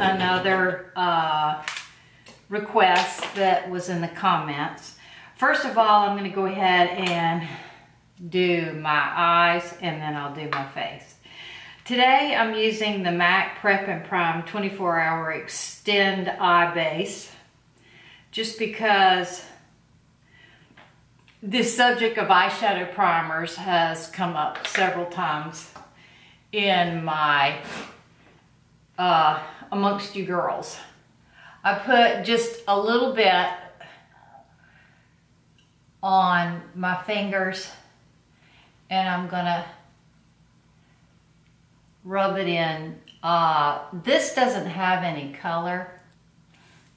another request that was in the comments. First of all, I'm going to go ahead and do my eyes, and then I'll do my face. Today I'm using the MAC Prep+Prime 24-Hour Extend Eye Base, just because this subject of eyeshadow primers has come up several times in my amongst you girls. I put just a little bit on my fingers, and I'm gonna rub it in. This doesn't have any color,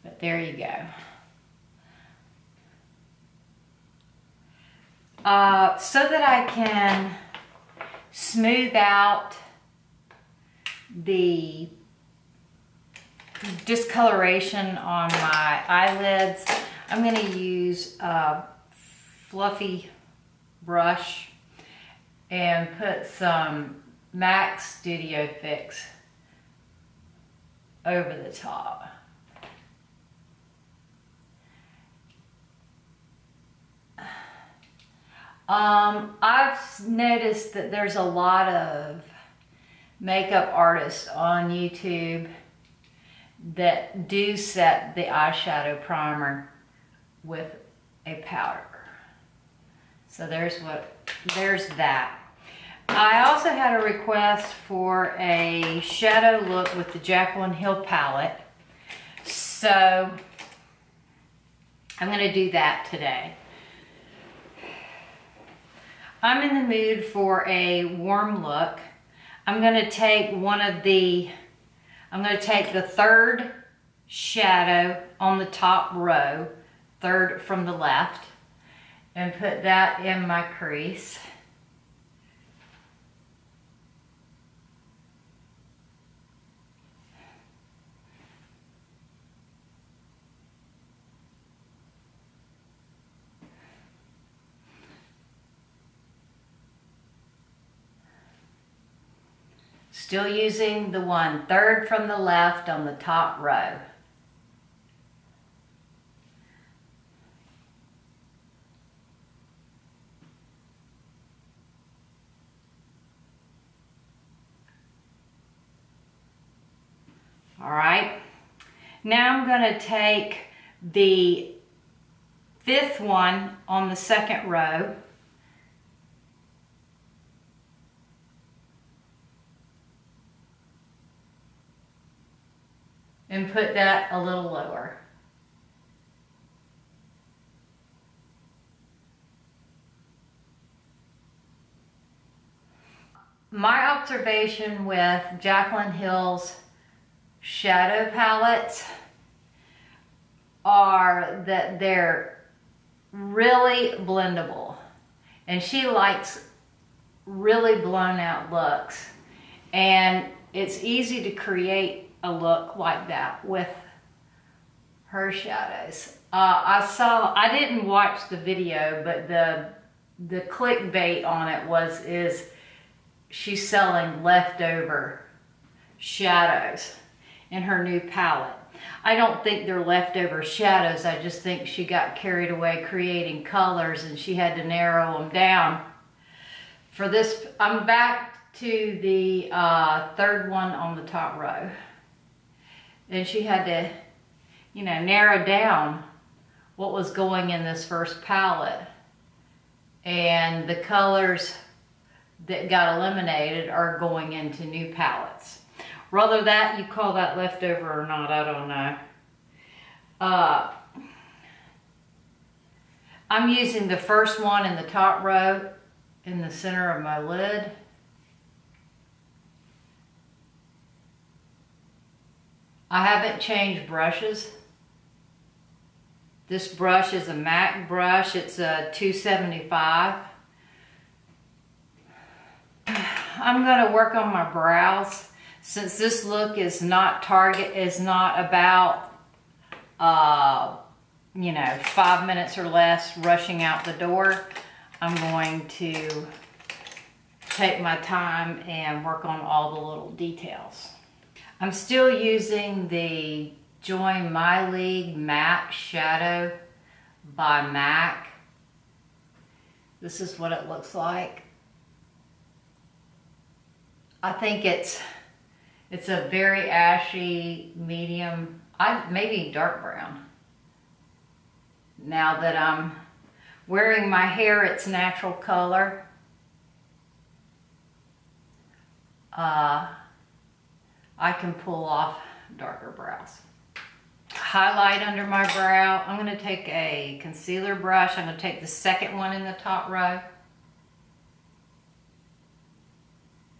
but there you go. So that I can smooth out the discoloration on my eyelids, I'm going to use a fluffy brush and put some MAC Studio Fix over the top. I've noticed that there's a lot of makeup artists on YouTube that do set the eyeshadow primer with a powder. So there's that. I also had a request for a shadow look with the Jaclyn Hill palette. So I'm going to do that today. I'm in the mood for a warm look. I'm going to take the third shadow on the top row, third from the left, and put that in my crease. Still using the one third from the left on the top row. All right, now I'm going to take the fifth one on the second row and put that a little lower. My observation with Jaclyn Hill's shadow palettes are that they're really blendable, and she likes really blown out looks, and it's easy to create a look like that with her shadows. I didn't watch the video, but the clickbait on it is she's selling leftover shadows in her new palette. I don't think they're leftover shadows. I just think she got carried away creating colors and she had to narrow them down. For this, I'm back to the third one on the top row. And she had to, you know, narrow down what was going in this first palette. And the colors that got eliminated are going into new palettes. Whether that you call that leftover or not, I don't know. I'm using the first one in the top row in the center of my lid. I haven't changed brushes. This brush is a MAC brush. It's a 275. I'm going to work on my brows. Since this look is not about, you know, 5 minutes or less rushing out the door, I'm going to take my time and work on all the little details. I'm still using the Join My League Matte Shadow by MAC. This is what it looks like. I think it's a very ashy, medium, maybe dark brown. Now that I'm wearing my hair its natural color, I can pull off darker brows. Highlight under my brow. I'm going to take a concealer brush. I'm going to take the second one in the top row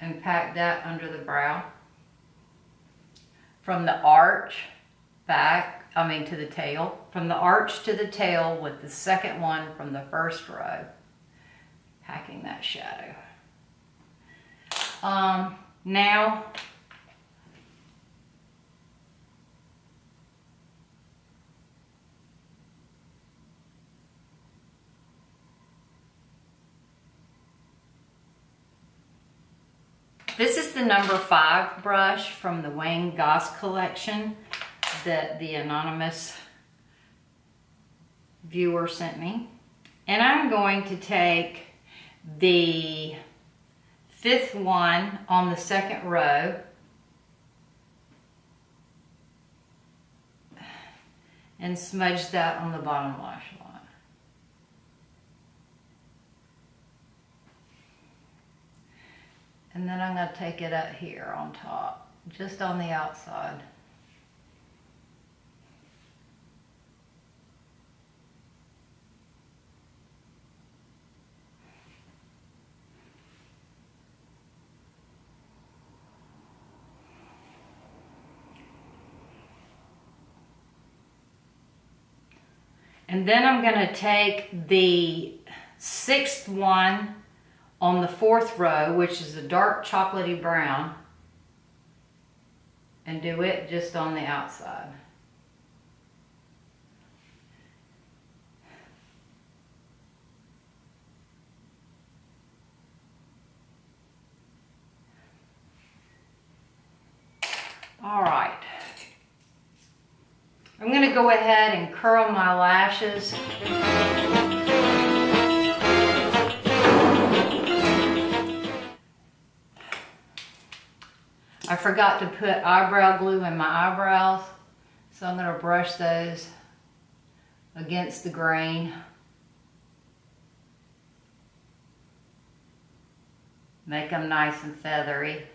and pack that under the brow. From the arch back, to the tail. From the arch to the tail with the second one from the first row. Packing that shadow. Now, this is the number 5 brush from the Wayne Goss collection that the anonymous viewer sent me. And I'm going to take the 5th one on the second row and smudge that on the bottom lash line. And then I'm going to take it up here on top, just on the outside. And then I'm going to take the 6th one on the 4th row, which is a dark chocolatey brown, and do it just on the outside. All right. I'm going to go ahead and curl my lashes. I forgot to put eyebrow glue in my eyebrows, so I'm going to brush those against the grain. Make them nice and feathery.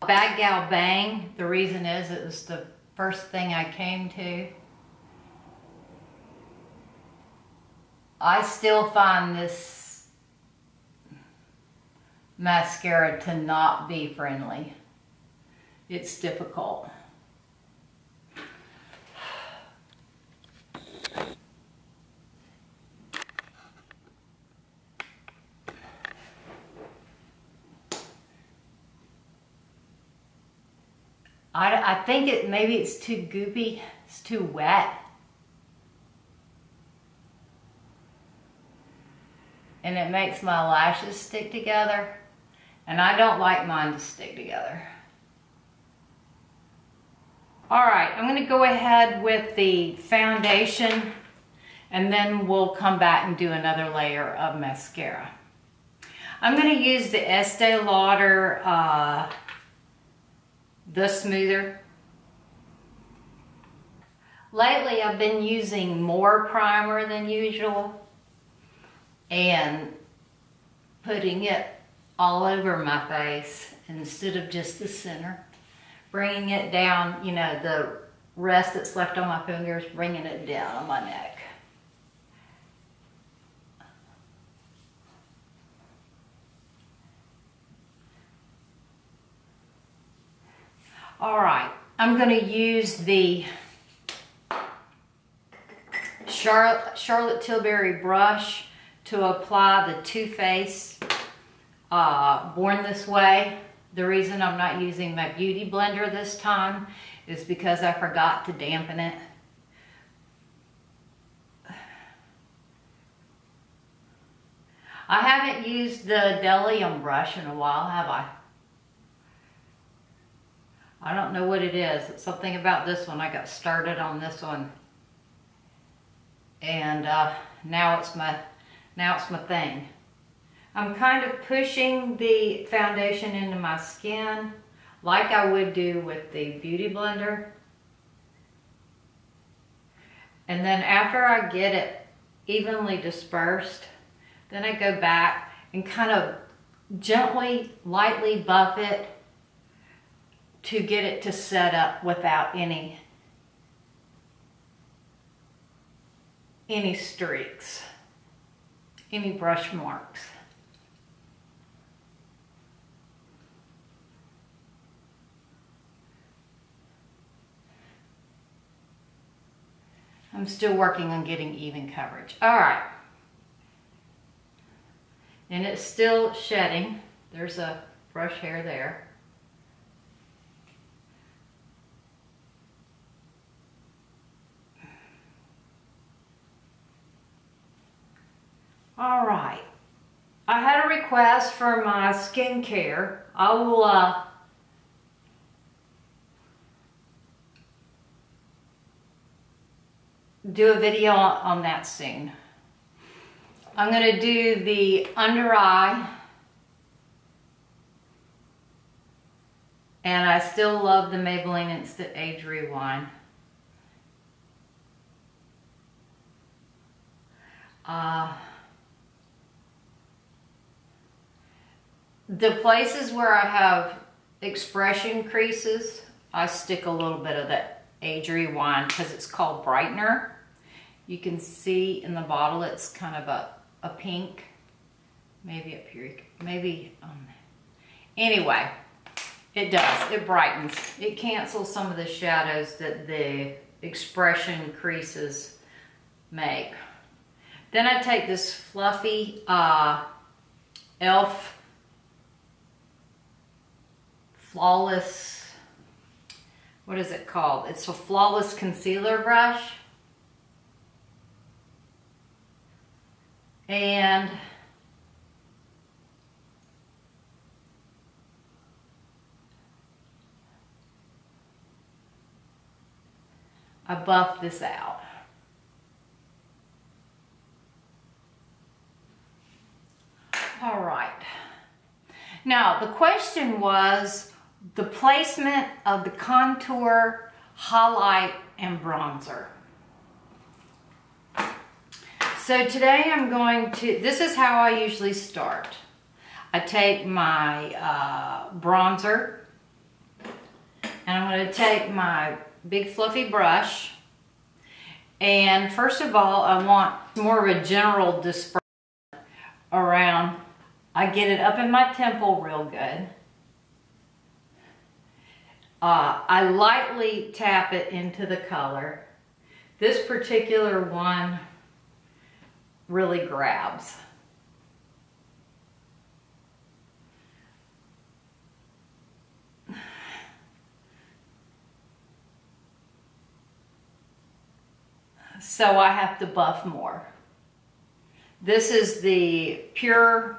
Bad Gal Bang, the reason is it was the first thing I came to. I still find this mascara to not be friendly. It's difficult. I think maybe it's too goopy, it's too wet. And it makes my lashes stick together. And I don't like mine to stick together. All right, I'm gonna go ahead with the foundation and then we'll come back and do another layer of mascara. I'm gonna use the Estee Lauder The Smoother. Lately I've been using more primer than usual and putting it all over my face instead of just the center. Bringing it down, you know, the rest that's left on my fingers, bringing it down on my neck. All right, I'm going to use the Charlotte Tilbury brush to apply the Too Faced Born This Way. The reason I'm not using my Beauty Blender this time is because I forgot to dampen it. I haven't used the Delium brush in a while, have I? I don't know what it is. It's something about this one. I got started on this one. And now it's my thing. I'm kind of pushing the foundation into my skin like I would do with the Beauty Blender. And then after I get it evenly dispersed, then I go back and kind of gently, lightly buff it to get it to set up without any streaks, any brush marks. I'm still working on getting even coverage. All right. And it's still shedding. There's a brush hair there. All right. I had a request for my skincare. I will do a video on that soon. I'm going to do the under eye. And I still love the Maybelline Instant Age Rewind. The places where I have expression creases, I stick a little bit of that Age Rewind because it's called Brightener. You can see in the bottle it's kind of a pink. Maybe up here, maybe, anyway, it does, it brightens. It cancels some of the shadows that the expression creases make. Then I take this fluffy e.l.f. Flawless, what is it called? It's a Flawless Concealer brush. And I buff this out. All right. Now, the question was the placement of the contour, highlight, and bronzer. So today I'm going to, this is how I usually start. I take my bronzer, and I'm going to take my big fluffy brush, and first of all I want more of a general dispersion around. I get it up in my temple real good. I lightly tap it into the color. This particular one really grabs. So I have to buff more. This is the PÜR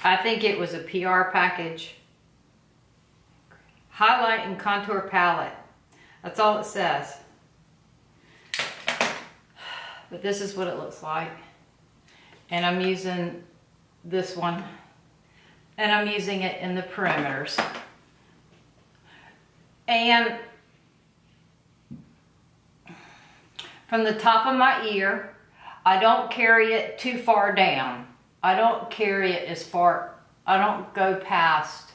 I think it was a PR package. Highlight and Contour Palette. That's all it says. But this is what it looks like. And I'm using this one. And I'm using it in the perimeters. And from the top of my ear, I don't carry it too far down. I don't carry it as far, I don't go past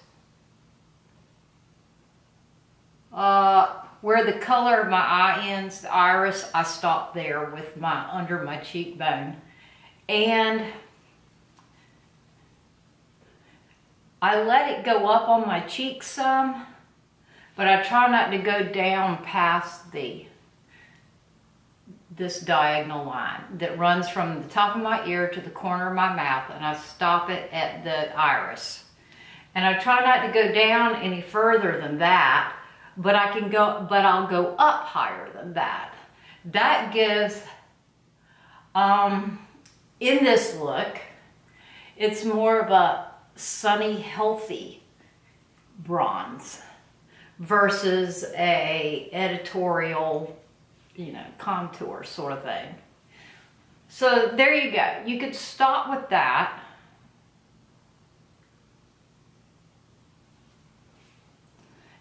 where the color of my eye ends, the iris, I stop there with my, under my cheekbone. And I let it go up on my cheek some, but I try not to go down past this diagonal line that runs from the top of my ear to the corner of my mouth, and I stop it at the iris. And I try not to go down any further than that, but I'll go up higher than that. That gives In this look, it's more of a sunny, healthy bronze versus a editorial, you know, contour sort of thing. So there you go. You could stop with that.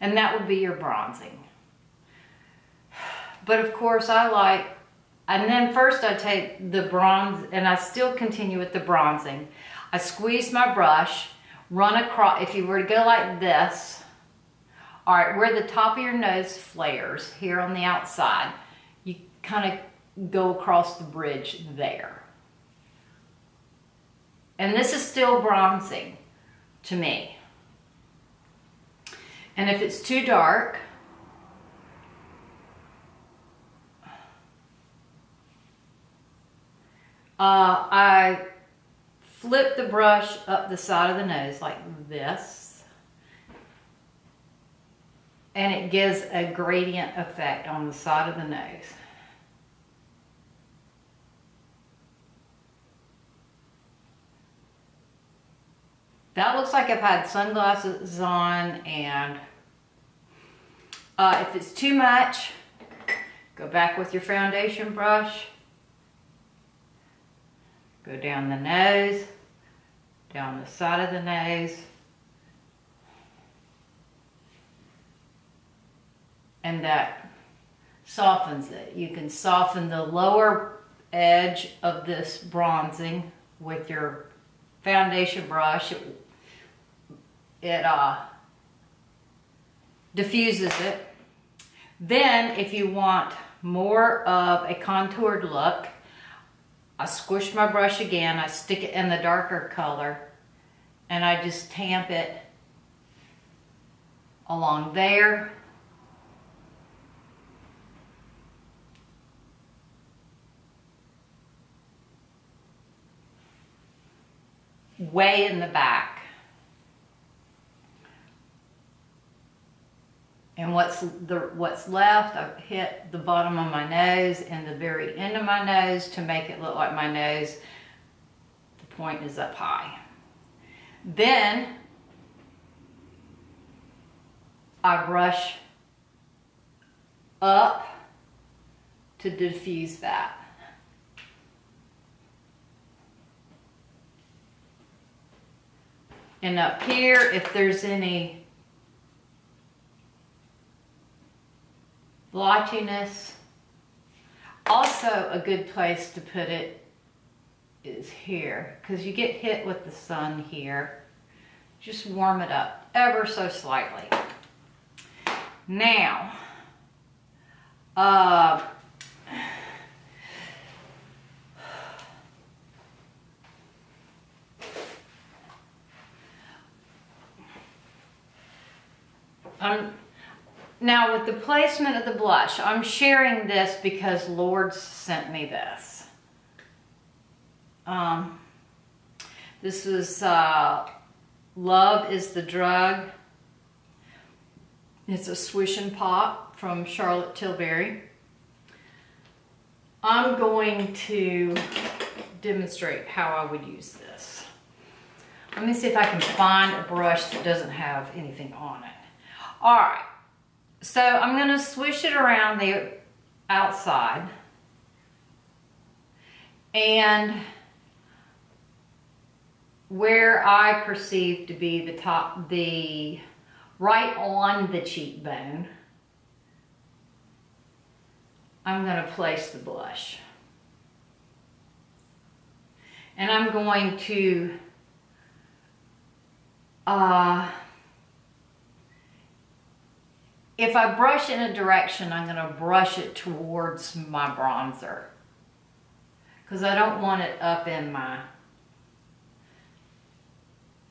And that would be your bronzing. But of course I like, and then first I take the bronze, and I still continue with the bronzing. I squeeze my brush, run across, if you were to go like this, all right, where the top of your nose flares here on the outside, you kind of go across the bridge there. And this is still bronzing to me. And if it's too dark, I flip the brush up the side of the nose like this, and it gives a gradient effect on the side of the nose. That looks like I've had sunglasses on, and if it's too much, go back with your foundation brush. Go down the nose, down the side of the nose, and that softens it. You can soften the lower edge of this bronzing with your foundation brush. It diffuses it. Then if you want more of a contoured look, I squish my brush again, I stick it in the darker color, and I just tamp it along there. Way in the back. And what's left, I hit the bottom of my nose and the very end of my nose to make it look like my nose, the point is up high. Then I brush up to diffuse that. And up here, if there's any blotchiness, also a good place to put it is here, because you get hit with the sun here. Just warm it up ever so slightly. Now, now with the placement of the blush, I'm sharing this because Lords sent me this. This was Love is the Drug. It's a swish and pop from Charlotte Tilbury. I'm going to demonstrate how I would use this. Let me see if I can find a brush that doesn't have anything on it. All right, so I'm going to swish it around the outside, and where I perceive to be the top, right on the cheekbone, I'm going to place the blush. And I'm going to if I brush in a direction, I'm going to brush it towards my bronzer, because I don't want it up in my,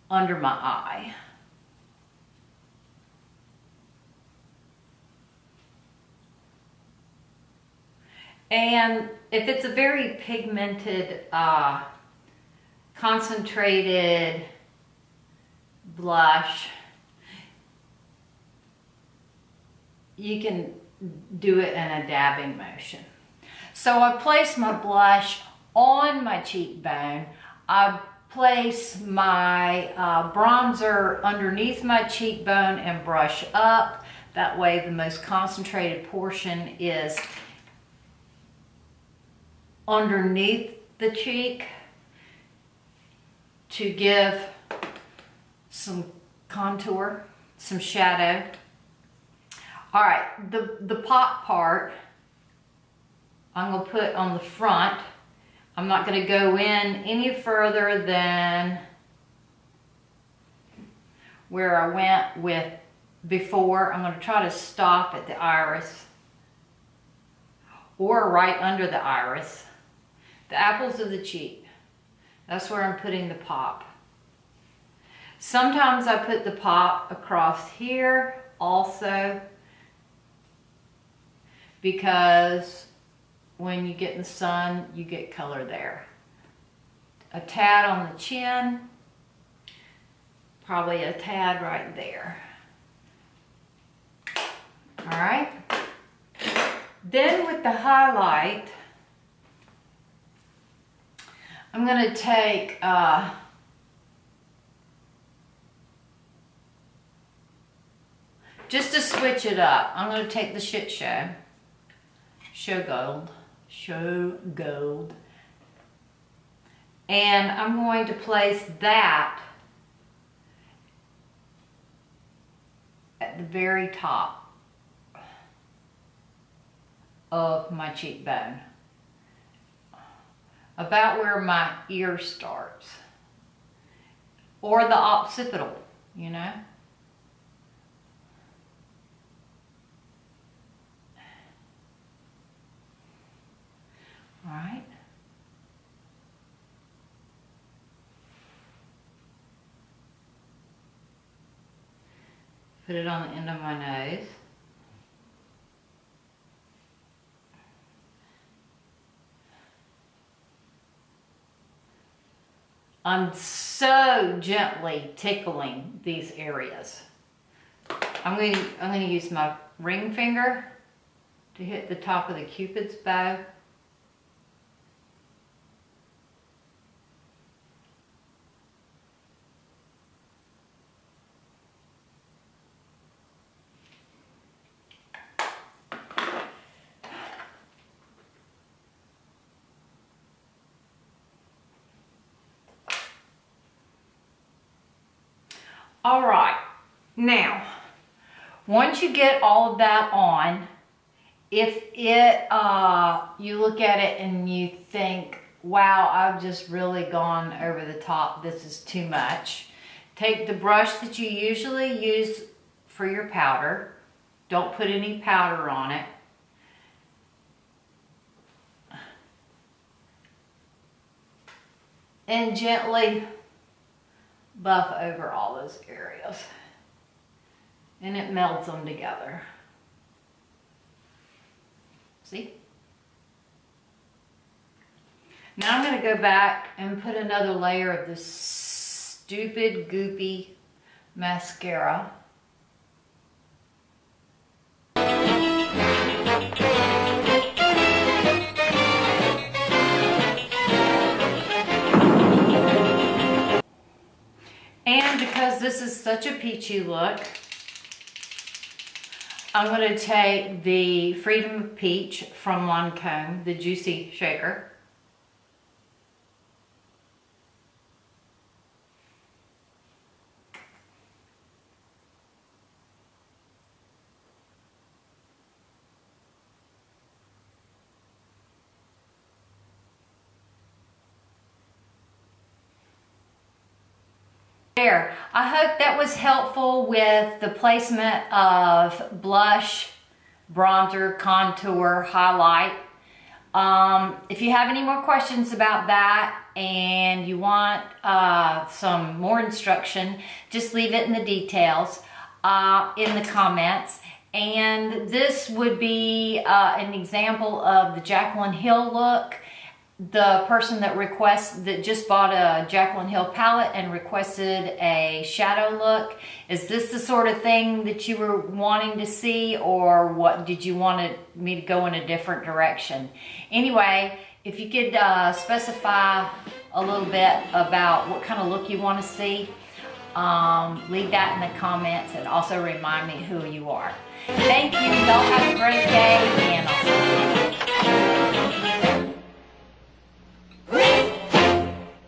under my eye. And if it's a very pigmented, concentrated blush, you can do it in a dabbing motion. So I place my blush on my cheekbone. I place my bronzer underneath my cheekbone and brush up. That way the most concentrated portion is underneath the cheek to give some contour, some shadow. All right, the pop part I'm gonna put on the front. I'm not gonna go in any further than where I went with before. I'm gonna try to stop at the iris or right under the iris. The apples of the cheek. That's where I'm putting the pop. Sometimes I put the pop across here also, because when you get in the sun, you get color there. A tad on the chin, probably a tad right there. All right. Then with the highlight, I'm gonna take just to switch it up, I'm gonna take the Show Gold, and I'm going to place that at the very top of my cheekbone, about where my ear starts, or the occipital, you know. All right. Put it on the end of my nose. I'm so gently tickling these areas. I'm going to use my ring finger to hit the top of the Cupid's bow. All right, now, once you get all of that on, if you look at it and you think, wow, I've just really gone over the top, this is too much, take the brush that you usually use for your powder, don't put any powder on it, and gently buff over all those areas, and it melds them together. See? Now I'm going to go back and put another layer of this stupid goopy mascara. And because this is such a peachy look, I'm going to take the Freedom of Peach from Lancome, the Juicy Shaker. There. I hope that was helpful with the placement of blush, bronzer, contour, highlight. If you have any more questions about that and you want some more instruction, just leave it in the details in the comments. And this would be an example of the Jaclyn Hill look. The person that just bought a Jaclyn Hill palette and requested a shadow look. Is this the sort of thing that you were wanting to see, or what did you want me to go in a different direction? Anyway, If you could specify a little bit about what kind of look you want to see, leave that in the comments, and also remind me who you are. Thank you. Y'all have a great day.